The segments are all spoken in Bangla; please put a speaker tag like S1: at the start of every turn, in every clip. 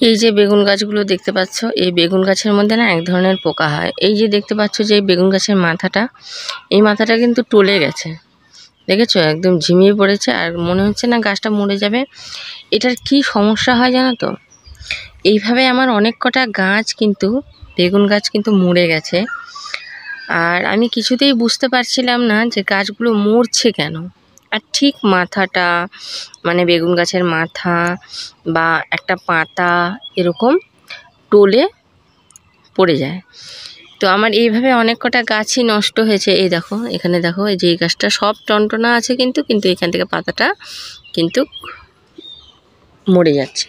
S1: এই যে বেগুন গাছগুলো দেখতে পাচ্ছ, এই বেগুন গাছের মধ্যে না এক ধরনের পোকা হয়। এই যে দেখতে পাচ্ছ যে বেগুন গাছের মাথাটা, এই মাথাটা কিন্তু টলে গেছে, দেখেছো? একদম ঝিমিয়ে পড়েছে আর মনে হচ্ছে না গাছটা মরে যাবে। এটার কি সমস্যা হয় জানো তো? এইভাবে আমার অনেক কটা গাছ কিন্তু, বেগুন গাছ কিন্তু মরে গেছে। আর আমি কিছুতেই বুঝতে পারছিলাম না যে গাছগুলো মরছে কেন। আর ঠিক মাথাটা, মানে বেগুন গাছের মাথা বা একটা পাতা এরকম টলে পড়ে যায়। তো আমার এইভাবে অনেক কটা গাছই নষ্ট হয়েছে। এই দেখো, এখানে দেখো, এই যে এই গাছটা সব টনটনা আছে কিন্তু এখান থেকে পাতাটা কিন্তু মরে যাচ্ছে।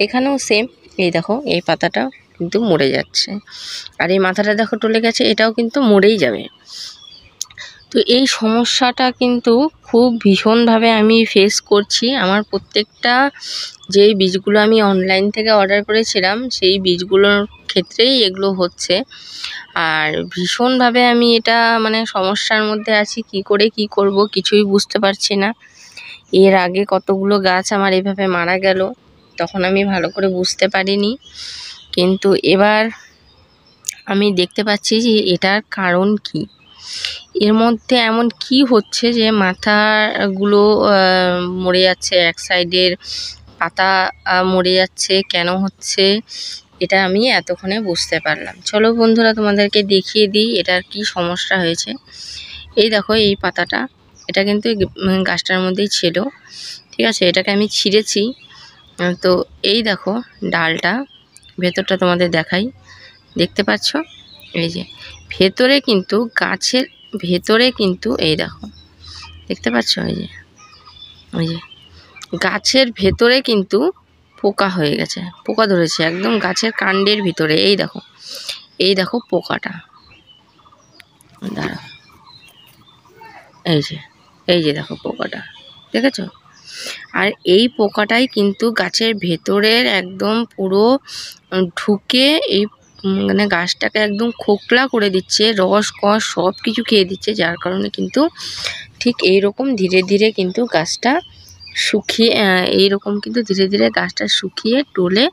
S1: এখানেও সেম, এই দেখো এই পাতাটা কিন্তু মরে যাচ্ছে। আর এই মাথাটা দেখো টলে গেছে, এটাও কিন্তু মরেই যাবে। তো এই সমস্যাটা কিন্তু খুব ভীষণভাবে আমি ফেস করছি। আমার প্রত্যেকটা যেই বীজগুলো আমি অনলাইন থেকে অর্ডার করেছিলাম সেই বীজগুলোর ক্ষেত্রেই এগুলো হচ্ছে। আর ভীষণভাবে আমি এটা মানে সমস্যার মধ্যে আছি, কি করে কি করব কিছুই বুঝতে পারছি না। এর আগে কতগুলো গাছ আমার এভাবে মারা গেল, তখন আমি ভালো করে বুঝতে পারিনি। কিন্তু এবার আমি দেখতে পাচ্ছি যে এটার কারণ কি, এর মধ্যে এমন কি হচ্ছে যে মাথাগুলো মরে যাচ্ছে, এক সাইডের পাতা মরে যাচ্ছে, কেন হচ্ছে এটা আমি এতক্ষণে বুঝতে পারলাম। চলো বন্ধুরা, তোমাদেরকে দেখিয়ে দিই এটার কি সমস্যা হয়েছে। এই দেখো এই পাতাটা, এটা কিন্তু গাছটার মধ্যেই ছিল, ঠিক আছে? এটাকে আমি ছিঁড়েছি। তো এই দেখো ডালটা, ভেতরটা তোমাদের দেখাই, দেখতে পাচ্ছ? এই যে ভেতরে কিন্তু, গাছের ভেতরে কিন্তু এই দেখো, দেখতে পাচ্ছ? ওই যে গাছের ভেতরে কিন্তু পোকা হয়ে গেছে, পোকা ধরেছে একদম গাছের কাণ্ডের ভিতরে। এই দেখো পোকাটা, দাঁড়াও, এই যে দেখো পোকাটা, দেখেছো? আর এই পোকাটাই কিন্তু গাছের ভেতরের একদম পুরো ঢুকে এই মানে গাছটাকে একদম খোকলা করে দিচ্ছে, রস কষ সব কিছু খেয়ে দিচ্ছে। যার কারণে কিন্তু ঠিক এইরকম ধীরে ধীরে কিন্তু গাছটা শুকিয়ে, এইরকম কিন্তু ধীরে ধীরে গাছটা শুকিয়ে টলে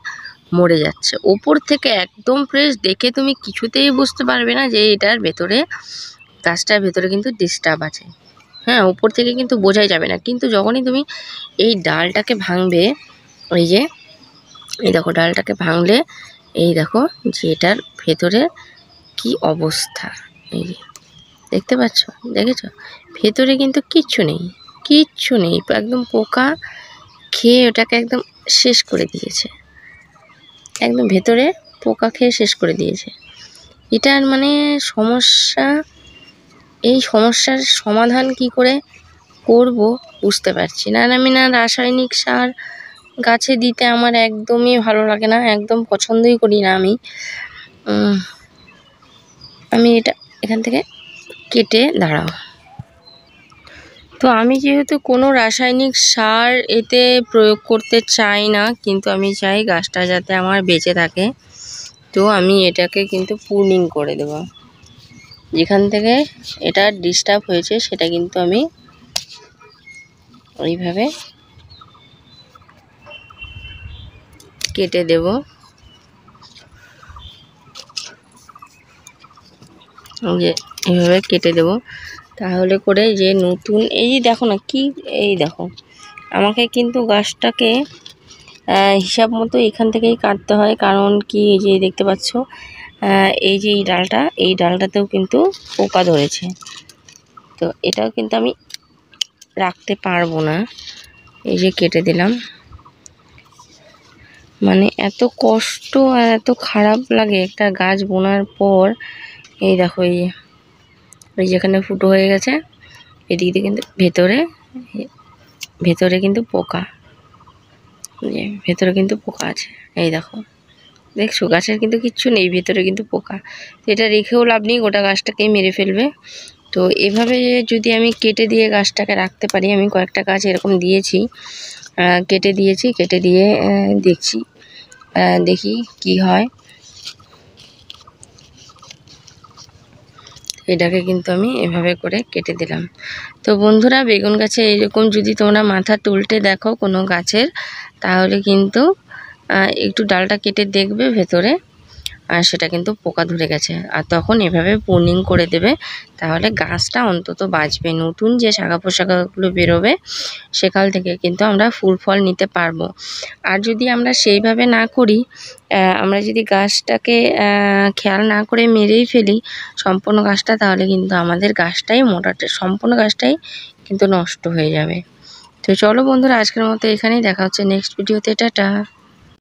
S1: মরে যাচ্ছে। ওপর থেকে একদম ফ্রেশ দেখে তুমি কিছুতেই বুঝতে পারবে না যে এটার ভেতরে, গাছটার ভেতরে কিন্তু ডিস্টার্ব আছে। হ্যাঁ, উপর থেকে কিন্তু বোঝাই যাবে না। কিন্তু যখনই তুমি এই ডালটাকে ভাঙবে, ওই যে এই দেখো ডালটাকে ভাঙলে এই দেখো যে এটার ভেতরে কি অবস্থা। এই যে দেখতে পাচ্ছ, দেখেছো? ভেতরে কিন্তু কিচ্ছু নেই, কিচ্ছু নেই, একদম পোকা খেয়ে ওটাকে একদম শেষ করে দিয়েছে, একদম ভেতরে পোকা খেয়ে শেষ করে দিয়েছে। এটার মানে সমস্যা, এই সমস্যার সমাধান কি করে করব বুঝতে পারছি না। আর আমি না রাসায়নিক সার গাছে দিতে আমার একদমই ভালো লাগে না, একদম পছন্দই করি না আমি এটা এখান থেকে কেটে দাঁড়াও। তো আমি যেহেতু কোনো রাসায়নিক সার এতে প্রয়োগ করতে চাই না, কিন্তু আমি চাই গাছটা যাতে আমার বেঁচে থাকে, তো আমি এটাকে কিন্তু প্রুনিং করে দেব। যেখান থেকে এটা ডিস্টার্ব হয়েছে সেটা কিন্তু আমি ওইভাবে কেটে দেব। যে এইভাবে কেটে দেব, তাহলে করে যে নতুন, এই যে দেখো না কি, এই দেখো আমাকে কিন্তু গাছটাকে হিসাব মতো এখান থেকেই কাটতে হয়। কারণ কি, এই যে দেখতে পাচ্ছ এই যে এই ডালটাতেও কিন্তু পোকা ধরেছে, তো এটাও কিন্তু আমি রাখতে পারবো না। এই যে কেটে দিলাম, মানে এত কষ্ট আর এত খারাপ লাগে একটা গাছ বোনার পর। এই দেখো এই যেখানে ফুটো হয়ে গেছে, এদিক দিয়ে কিন্তু ভেতরে কিন্তু পোকা, ভেতরে কিন্তু পোকা আছে। এই দেখো, দেখছো গাছের কিন্তু কিচ্ছু নেই, ভেতরে কিন্তু পোকা। তো এটা রেখেও লাভ নেই, গোটা গাছটাকেই মেরে ফেলবে। তো এভাবে যদি আমি কেটে দিয়ে গাছটাকে রাখতে পারি, আমি কয়েকটা গাছ এরকম দিয়েছি, কেটে দিয়েছি, কেটে দিয়ে দেখি কি হয়। এটাকে কিন্তু আমি এভাবে করে কেটে দিলাম। তো বন্ধুরা, বেগুন গাছে এইরকম যদি তোমরা মাথা তুলতে দেখো কোনো গাছের, তাহলে কিন্তু একটু ডালটা কেটে দেখবে ভেতরে, আর সেটা কিন্তু পোকা ধরে গেছে। আর তখন এভাবে প্রুনিং করে দেবে, তাহলে গাছটা অন্তত বাঁচবে। নতুন যে শাখা পোশাখাগুলো বেরোবে সেখান থেকে কিন্তু আমরা ফুল ফল নিতে পারবো। আর যদি আমরা সেইভাবে না করি, আমরা যদি গাছটাকে খেয়াল না করে মেরেই ফেলি সম্পূর্ণ গাছটা, তাহলে কিন্তু আমাদের গাছটাই সম্পূর্ণ গাছটাই কিন্তু নষ্ট হয়ে যাবে। তো চলো বন্ধুরা, আজকের মতো এখানেই, দেখা হচ্ছে নেক্সট ভিডিওতে। টাটা।